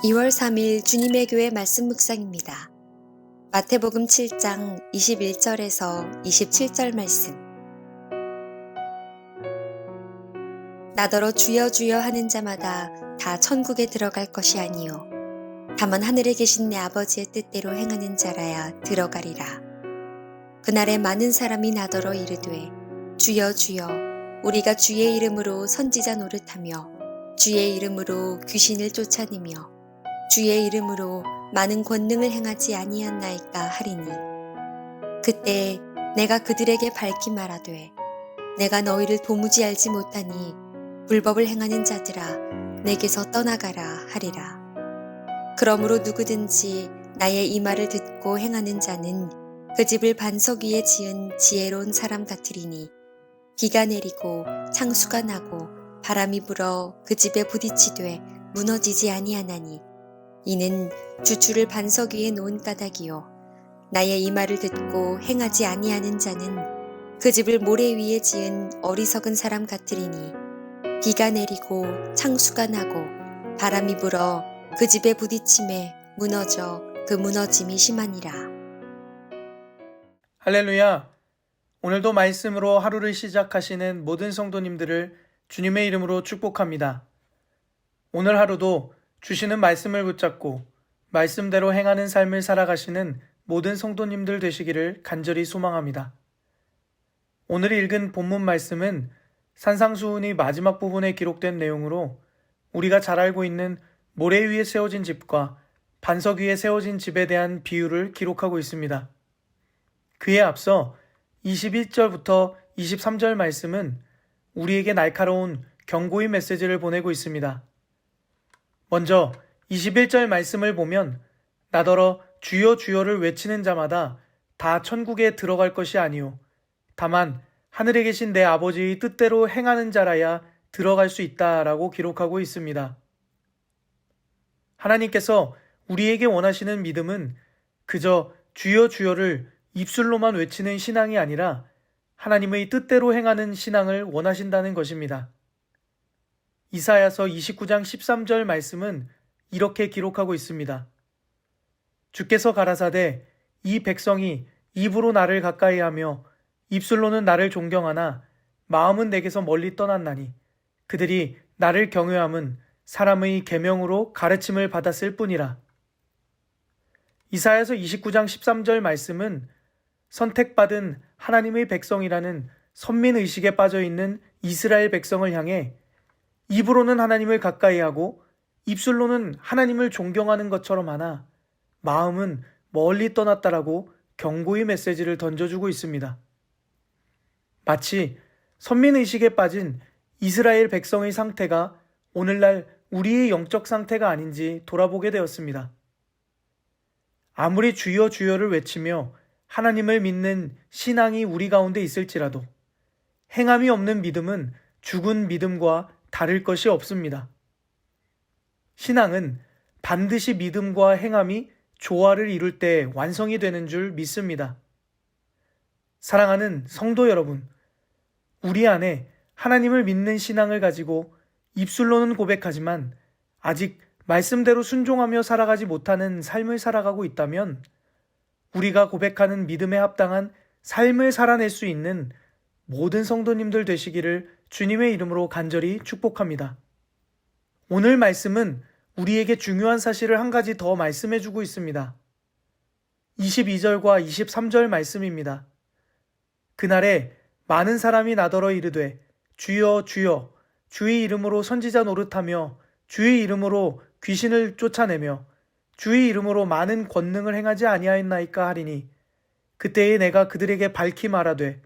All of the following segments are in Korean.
2월 3일 주님의 교회 말씀 묵상입니다. 마태복음 7장 21절에서 27절 말씀. 나더러 주여 주여 하는 자마다 다 천국에 들어갈 것이 아니요 다만 하늘에 계신 내 아버지의 뜻대로 행하는 자라야 들어가리라. 그날에 많은 사람이 나더러 이르되 주여 주여 우리가 주의 이름으로 선지자 노릇하며 주의 이름으로 귀신을 쫓아내며 주의 이름으로 많은 권능을 행하지 아니었나이까 하리니 그때 내가 그들에게 밝히 말하되 내가 너희를 도무지 알지 못하니 불법을 행하는 자들아 내게서 떠나가라 하리라. 그러므로 누구든지 나의 이 말을 듣고 행하는 자는 그 집을 반석 위에 지은 지혜로운 사람 같으리니 비가 내리고 창수가 나고 바람이 불어 그 집에 부딪히되 무너지지 아니하나니 이는 주추를 반석 위에 놓은 까닭이요 나의 이 말을 듣고 행하지 아니하는 자는 그 집을 모래 위에 지은 어리석은 사람 같으리니 비가 내리고 창수가 나고 바람이 불어 그 집에 부딪힘에 무너져 그 무너짐이 심하니라. 할렐루야! 오늘도 말씀으로 하루를 시작하시는 모든 성도님들을 주님의 이름으로 축복합니다. 오늘 하루도 주시는 말씀을 붙잡고 말씀대로 행하는 삶을 살아가시는 모든 성도님들 되시기를 간절히 소망합니다. 오늘 읽은 본문 말씀은 산상수훈이 마지막 부분에 기록된 내용으로 우리가 잘 알고 있는 모래 위에 세워진 집과 반석 위에 세워진 집에 대한 비유를 기록하고 있습니다. 그에 앞서 21절부터 23절 말씀은 우리에게 날카로운 경고의 메시지를 보내고 있습니다. 먼저 21절 말씀을 보면 나더러 주여 주여를 외치는 자마다 다 천국에 들어갈 것이 아니요 다만 하늘에 계신 내 아버지의 뜻대로 행하는 자라야 들어갈 수 있다라고 기록하고 있습니다. 하나님께서 우리에게 원하시는 믿음은 그저 주여 주여를 입술로만 외치는 신앙이 아니라 하나님의 뜻대로 행하는 신앙을 원하신다는 것입니다. 이사야서 29장 13절 말씀은 이렇게 기록하고 있습니다. 주께서 가라사대 이 백성이 입으로 나를 가까이하며 입술로는 나를 존경하나 마음은 내게서 멀리 떠났나니 그들이 나를 경외함은 사람의 계명으로 가르침을 받았을 뿐이라. 이사야서 29장 13절 말씀은 선택받은 하나님의 백성이라는 선민의식에 빠져있는 이스라엘 백성을 향해 입으로는 하나님을 가까이하고 입술로는 하나님을 존경하는 것처럼 하나 마음은 멀리 떠났다라고 경고의 메시지를 던져주고 있습니다. 마치 선민의식에 빠진 이스라엘 백성의 상태가 오늘날 우리의 영적 상태가 아닌지 돌아보게 되었습니다. 아무리 주여 주여를 외치며 하나님을 믿는 신앙이 우리 가운데 있을지라도 행함이 없는 믿음은 죽은 믿음과 다를 것이 없습니다. 신앙은 반드시 믿음과 행함이 조화를 이룰 때 완성이 되는 줄 믿습니다. 사랑하는 성도 여러분, 우리 안에 하나님을 믿는 신앙을 가지고 입술로는 고백하지만 아직 말씀대로 순종하며 살아가지 못하는 삶을 살아가고 있다면 우리가 고백하는 믿음에 합당한 삶을 살아낼 수 있는 모든 성도님들 되시기를 주님의 이름으로 간절히 축복합니다. 오늘 말씀은 우리에게 중요한 사실을 한 가지 더 말씀해주고 있습니다. 22절과 23절 말씀입니다. 그날에 많은 사람이 나더러 이르되 주여 주여 주의 이름으로 선지자 노릇하며 주의 이름으로 귀신을 쫓아내며 주의 이름으로 많은 권능을 행하지 아니하였나이까 하리니 그때에 내가 그들에게 밝히 말하되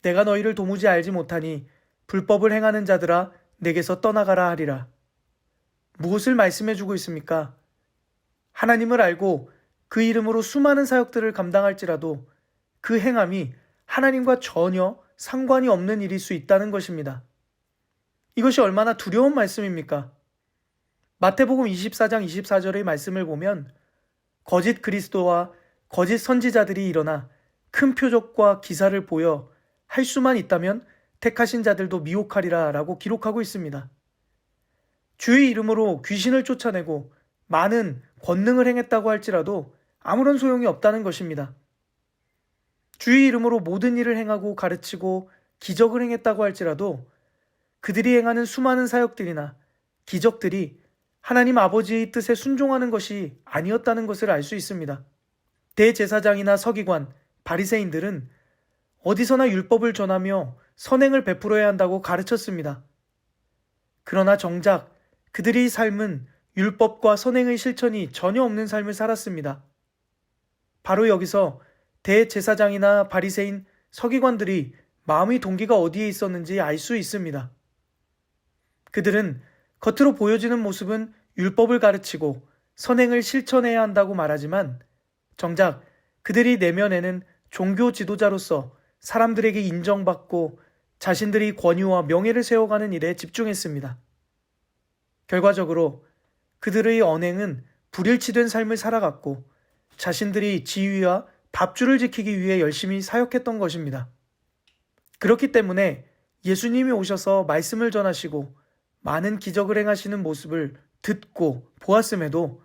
내가 너희를 도무지 알지 못하니 불법을 행하는 자들아 내게서 떠나가라 하리라. 무엇을 말씀해주고 있습니까? 하나님을 알고 그 이름으로 수많은 사역들을 감당할지라도 그 행함이 하나님과 전혀 상관이 없는 일일 수 있다는 것입니다. 이것이 얼마나 두려운 말씀입니까? 마태복음 24장 24절의 말씀을 보면 거짓 그리스도와 거짓 선지자들이 일어나 큰 표적과 기사를 보여 할 수만 있다면 택하신 자들도 미혹하리라 라고 기록하고 있습니다. 주의 이름으로 귀신을 쫓아내고 많은 권능을 행했다고 할지라도 아무런 소용이 없다는 것입니다. 주의 이름으로 모든 일을 행하고 가르치고 기적을 행했다고 할지라도 그들이 행하는 수많은 사역들이나 기적들이 하나님 아버지의 뜻에 순종하는 것이 아니었다는 것을 알 수 있습니다. 대제사장이나 서기관, 바리새인들은 어디서나 율법을 전하며 선행을 베풀어야 한다고 가르쳤습니다. 그러나 정작 그들의 삶은 율법과 선행의 실천이 전혀 없는 삶을 살았습니다. 바로 여기서 대제사장이나 바리새인, 서기관들이 마음의 동기가 어디에 있었는지 알 수 있습니다. 그들은 겉으로 보여지는 모습은 율법을 가르치고 선행을 실천해야 한다고 말하지만 정작 그들이 내면에는 종교 지도자로서 사람들에게 인정받고 자신들이 권위와 명예를 세워가는 일에 집중했습니다. 결과적으로 그들의 언행은 불일치된 삶을 살아갔고 자신들이 지위와 밥줄을 지키기 위해 열심히 사역했던 것입니다. 그렇기 때문에 예수님이 오셔서 말씀을 전하시고 많은 기적을 행하시는 모습을 듣고 보았음에도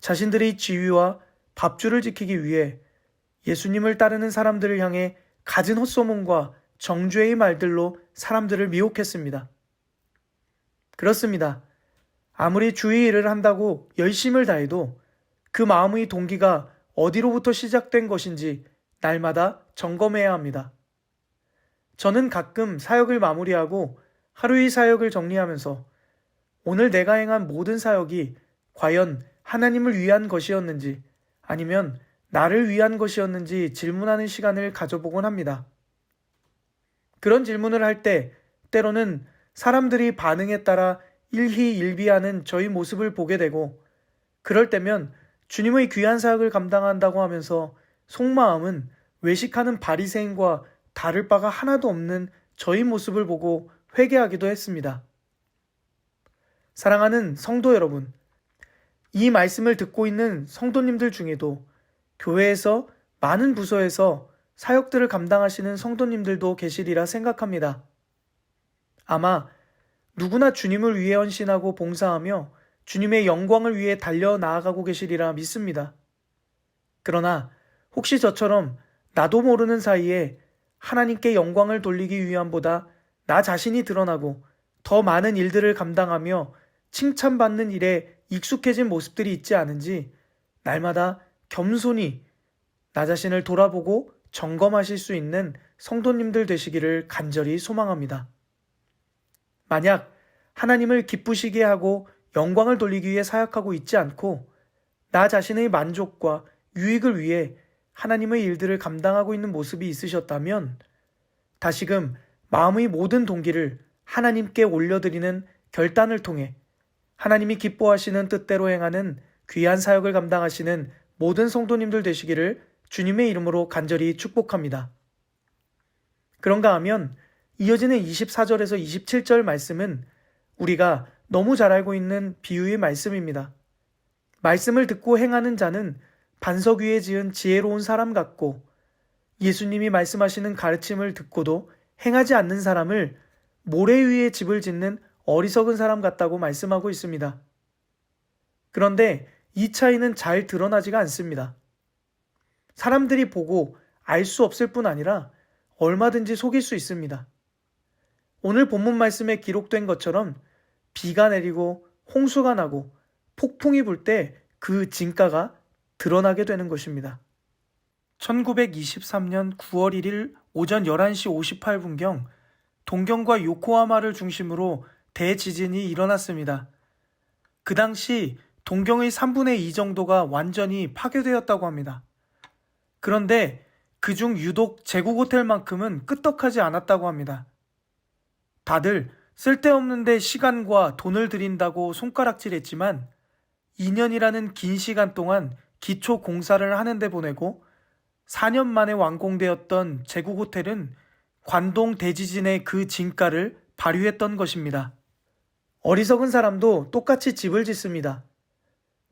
자신들의 지위와 밥줄을 지키기 위해 예수님을 따르는 사람들을 향해 갖은 헛소문과 정죄의 말들로 사람들을 미혹했습니다. 그렇습니다. 아무리 주의 일을 한다고 열심을 다해도 그 마음의 동기가 어디로부터 시작된 것인지 날마다 점검해야 합니다. 저는 가끔 사역을 마무리하고 하루의 사역을 정리하면서 오늘 내가 행한 모든 사역이 과연 하나님을 위한 것이었는지 아니면 나를 위한 것이었는지 질문하는 시간을 가져보곤 합니다. 그런 질문을 할 때 때로는 사람들이 반응에 따라 일희일비하는 저희 모습을 보게 되고 그럴 때면 주님의 귀한 사역을 감당한다고 하면서 속마음은 외식하는 바리새인과 다를 바가 하나도 없는 저희 모습을 보고 회개하기도 했습니다. 사랑하는 성도 여러분, 이 말씀을 듣고 있는 성도님들 중에도 교회에서 많은 부서에서 사역들을 감당하시는 성도님들도 계시리라 생각합니다. 아마 누구나 주님을 위해 헌신하고 봉사하며 주님의 영광을 위해 달려나아가고 계시리라 믿습니다. 그러나 혹시 저처럼 나도 모르는 사이에 하나님께 영광을 돌리기 위함보다 나 자신이 드러나고 더 많은 일들을 감당하며 칭찬받는 일에 익숙해진 모습들이 있지 않은지 날마다 겸손히 나 자신을 돌아보고 점검하실 수 있는 성도님들 되시기를 간절히 소망합니다. 만약 하나님을 기쁘시게 하고 영광을 돌리기 위해 사역하고 있지 않고 나 자신의 만족과 유익을 위해 하나님의 일들을 감당하고 있는 모습이 있으셨다면 다시금 마음의 모든 동기를 하나님께 올려드리는 결단을 통해 하나님이 기뻐하시는 뜻대로 행하는 귀한 사역을 감당하시는 모든 성도님들 되시기를 주님의 이름으로 간절히 축복합니다. 그런가 하면 이어지는 24절에서 27절 말씀은 우리가 너무 잘 알고 있는 비유의 말씀입니다. 말씀을 듣고 행하는 자는 반석 위에 지은 지혜로운 사람 같고 예수님이 말씀하시는 가르침을 듣고도 행하지 않는 사람을 모래 위에 집을 짓는 어리석은 사람 같다고 말씀하고 있습니다. 그런데 이 차이는 잘 드러나지가 않습니다. 사람들이 보고 알 수 없을 뿐 아니라 얼마든지 속일 수 있습니다. 오늘 본문 말씀에 기록된 것처럼 비가 내리고 홍수가 나고 폭풍이 불 때 그 진가가 드러나게 되는 것입니다. 1923년 9월 1일 오전 11시 58분경 동경과 요코하마를 중심으로 대지진이 일어났습니다. 그 당시 동경의 3분의 2 정도가 완전히 파괴되었다고 합니다. 그런데 그중 유독 제국 호텔만큼은 끄떡하지 않았다고 합니다. 다들 쓸데없는데 시간과 돈을 들인다고 손가락질했지만 2년이라는 긴 시간 동안 기초 공사를 하는데 보내고 4년 만에 완공되었던 제국 호텔은 관동 대지진의 그 진가를 발휘했던 것입니다. 어리석은 사람도 똑같이 집을 짓습니다.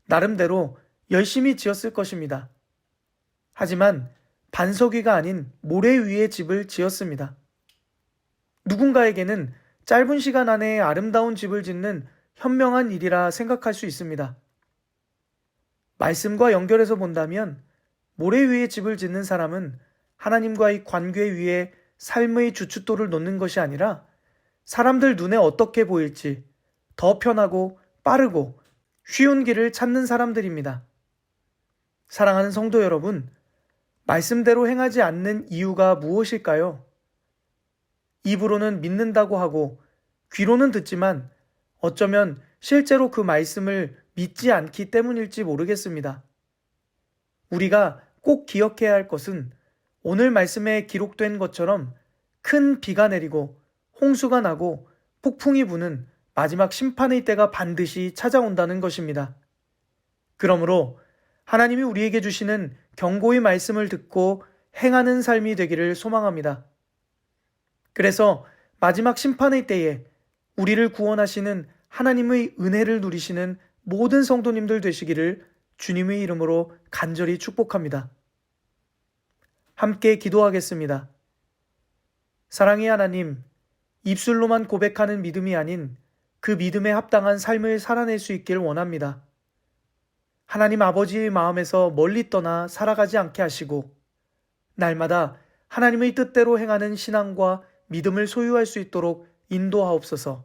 나름대로 열심히 지었을 것입니다. 하지만 반석 위가 아닌 모래 위에 집을 지었습니다. 누군가에게는 짧은 시간 안에 아름다운 집을 짓는 현명한 일이라 생각할 수 있습니다. 말씀과 연결해서 본다면 모래 위에 집을 짓는 사람은 하나님과의 관계 위에 삶의 주춧돌을 놓는 것이 아니라 사람들 눈에 어떻게 보일지 더 편하고 빠르고 쉬운 길을 찾는 사람들입니다. 사랑하는 성도 여러분, 말씀대로 행하지 않는 이유가 무엇일까요? 입으로는 믿는다고 하고 귀로는 듣지만 어쩌면 실제로 그 말씀을 믿지 않기 때문일지 모르겠습니다. 우리가 꼭 기억해야 할 것은 오늘 말씀에 기록된 것처럼 큰 비가 내리고 홍수가 나고 폭풍이 부는 마지막 심판의 때가 반드시 찾아온다는 것입니다. 그러므로 하나님이 우리에게 주시는 경고의 말씀을 듣고 행하는 삶이 되기를 소망합니다. 그래서 마지막 심판의 때에 우리를 구원하시는 하나님의 은혜를 누리시는 모든 성도님들 되시기를 주님의 이름으로 간절히 축복합니다. 함께 기도하겠습니다. 사랑의 하나님, 입술로만 고백하는 믿음이 아닌 그 믿음에 합당한 삶을 살아낼 수 있길 원합니다. 하나님 아버지의 마음에서 멀리 떠나 살아가지 않게 하시고 날마다 하나님의 뜻대로 행하는 신앙과 믿음을 소유할 수 있도록 인도하옵소서.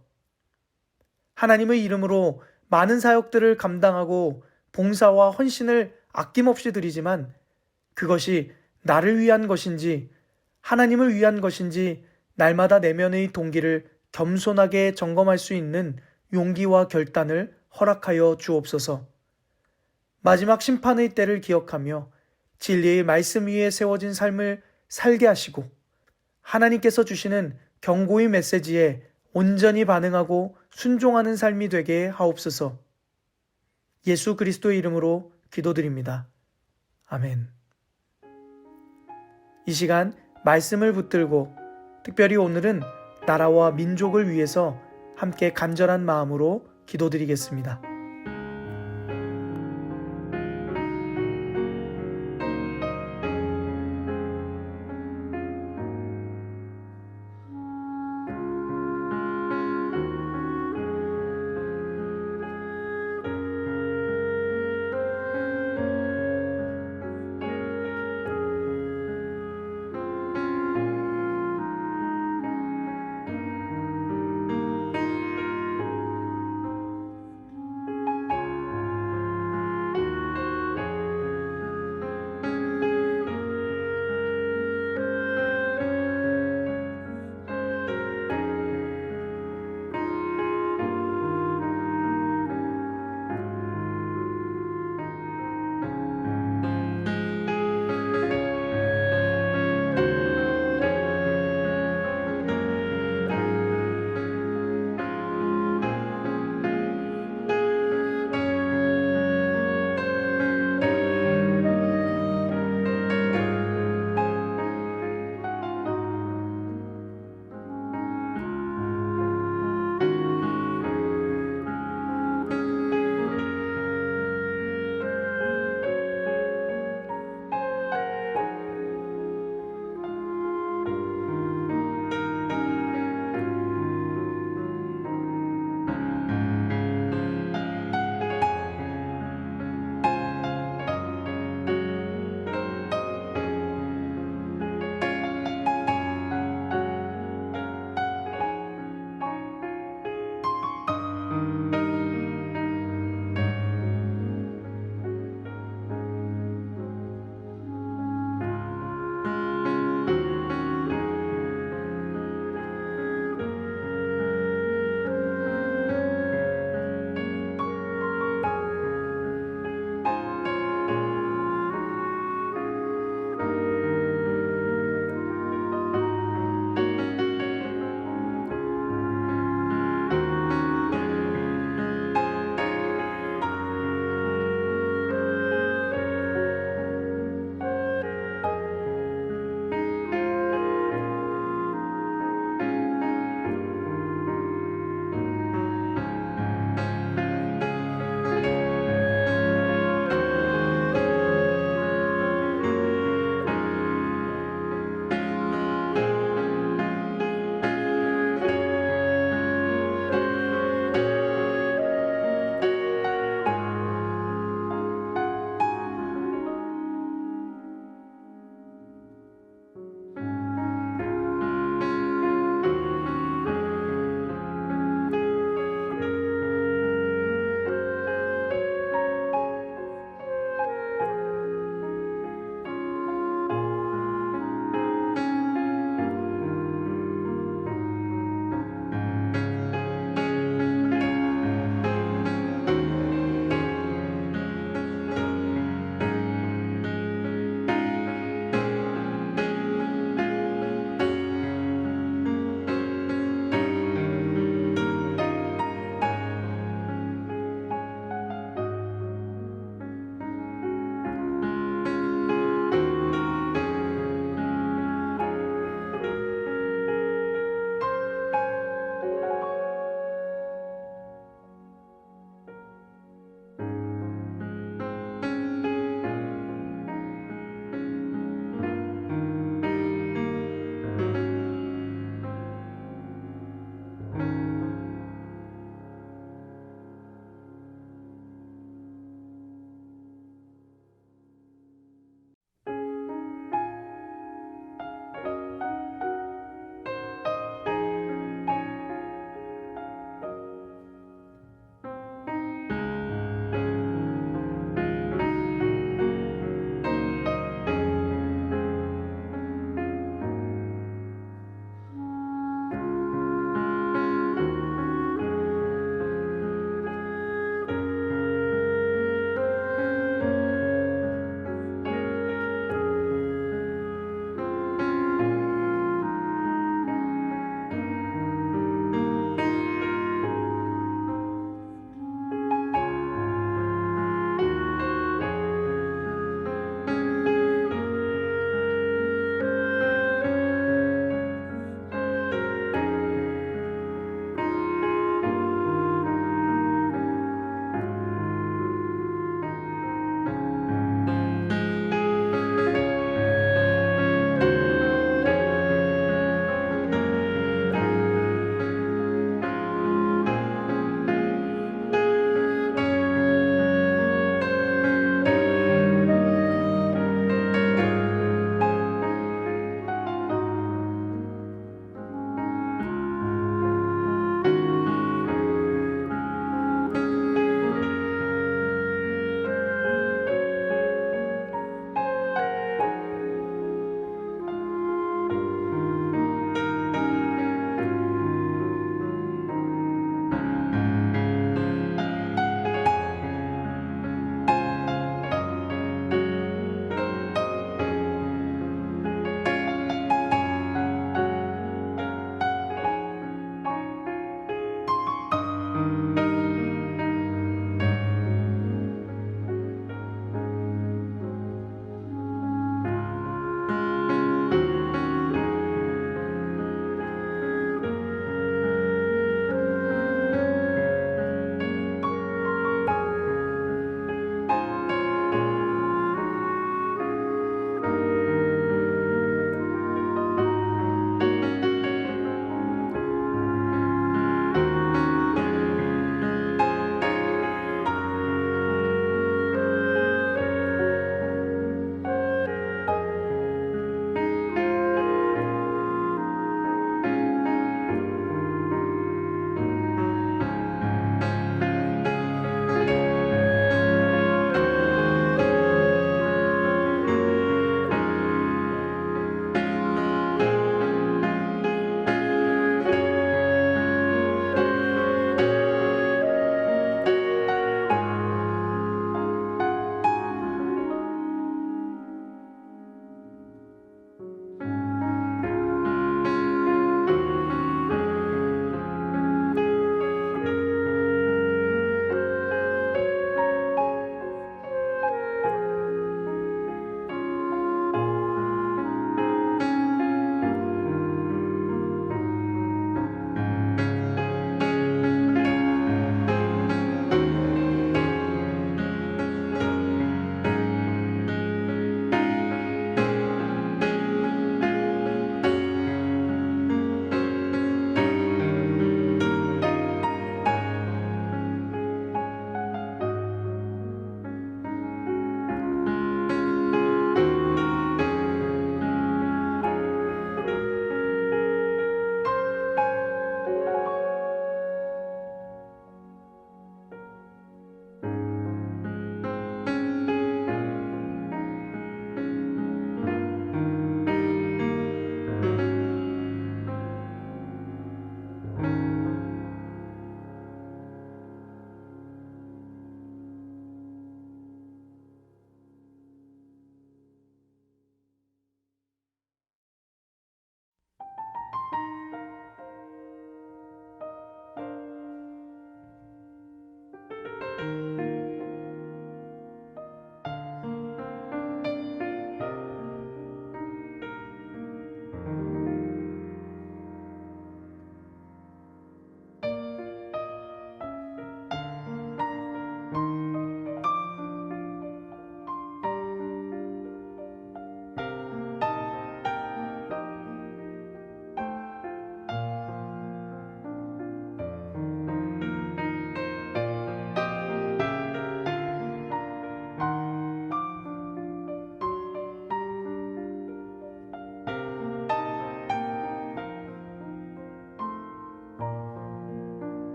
하나님의 이름으로 많은 사역들을 감당하고 봉사와 헌신을 아낌없이 드리지만 그것이 나를 위한 것인지 하나님을 위한 것인지 날마다 내면의 동기를 겸손하게 점검할 수 있는 용기와 결단을 허락하여 주옵소서. 마지막 심판의 때를 기억하며 진리의 말씀 위에 세워진 삶을 살게 하시고 하나님께서 주시는 경고의 메시지에 온전히 반응하고 순종하는 삶이 되게 하옵소서. 예수 그리스도의 이름으로 기도드립니다. 아멘. 이 시간 말씀을 붙들고 특별히 오늘은 나라와 민족을 위해서 함께 간절한 마음으로 기도드리겠습니다.